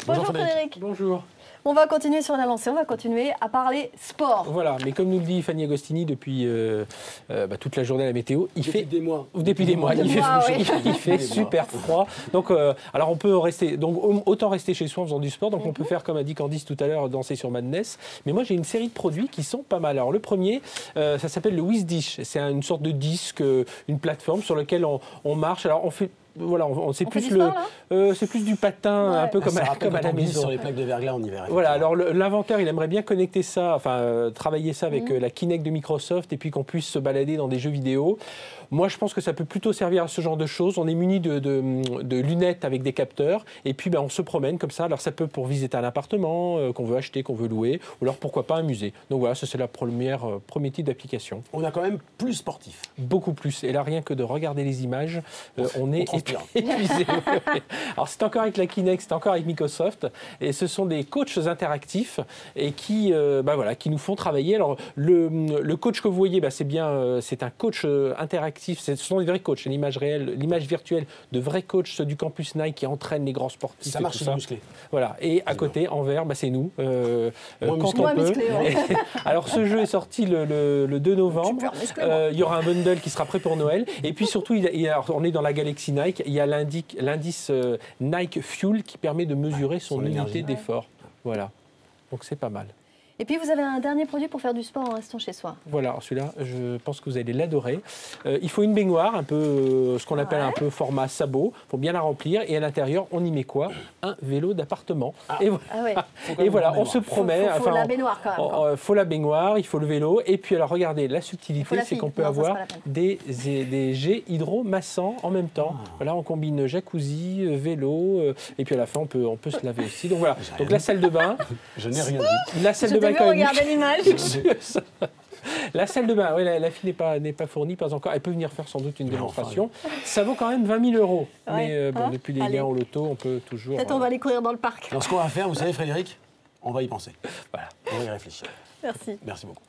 Bonjour Frédéric. Bonjour. On va continuer sur la lancée, on va continuer à parler sport. Voilà, mais comme nous le dit Fanny Agostini depuis toute la journée à la météo, il fait des mois. Depuis des mois, il fait super froid. Donc, alors on peut rester, donc autant rester chez soi en faisant du sport. Donc on peut faire, comme a dit Candice tout à l'heure, danser sur Madness. Mais moi j'ai une série de produits qui sont pas mal. Alors le premier, ça s'appelle le WizDish. C'est une sorte de disque, une plateforme sur laquelle on marche. Alors on fait. Voilà, c'est plus du patin, un peu comme à la maison. Sur les plaques de verglas en hiver. Voilà, alors l'inventeur, il aimerait bien connecter ça, travailler ça avec la Kinect de Microsoft et puis qu'on puisse se balader dans des jeux vidéo. Moi, je pense que ça peut plutôt servir à ce genre de choses. On est muni de lunettes avec des capteurs et puis on se promène comme ça. Alors ça peut pour visiter un appartement qu'on veut acheter, qu'on veut louer, ou alors pourquoi pas un musée. Donc voilà, ça c'est la premier type d'application. On a quand même plus sportif. Beaucoup plus. Et là, rien que de regarder les images, on est épuisé. Alors c'est encore avec la Kinect, c'est encore avec Microsoft, et ce sont des coachs interactifs et qui nous font travailler. Alors le coach que vous voyez, c'est un coach interactif. Ce sont des vrais coachs, l'image réelle, l'image virtuelle de vrais coachs, ceux du campus Nike qui entraînent les grands sportifs. Ça marche sur les musclés. Voilà. Et à côté, en vert, c'est nous. Quand on peut. Alors ce jeu est sorti le 2 novembre. Il y aura un bundle qui sera prêt pour Noël. Et puis surtout, on est dans la galaxie Nike. Il y a l'indice Nike Fuel qui permet de mesurer son unité d'effort. Voilà. Donc c'est pas mal. Et puis vous avez un dernier produit pour faire du sport en restant chez soi. Voilà, celui-là, je pense que vous allez l'adorer. Il faut une baignoire, un peu ce qu'on appelle un peu format sabot. Il faut bien la remplir. Et à l'intérieur, on y met quoi? Un vélo d'appartement. Et voilà, on se promet. Il faut la baignoire quand même. Il faut la baignoire, il faut le vélo. Et puis alors, regardez, la subtilité, c'est qu'on peut avoir des jets hydromassants en même temps. Voilà, on combine jacuzzi, vélo, et puis à la fin, on peut se laver aussi. Donc voilà, donc la salle de bain. Je n'ai rien dit. La salle de bain. Regardez l'image. La salle de bain, la fille n'est pas fournie, pas encore. Elle peut venir faire sans doute une démonstration. Ça vaut quand même 20 000 €. Mais depuis les gains au loto, on peut toujours... Peut-être on va aller courir dans le parc. Alors ce qu'on va faire, vous savez Frédéric, on va y penser. Voilà. On va y réfléchir. Merci. Merci beaucoup.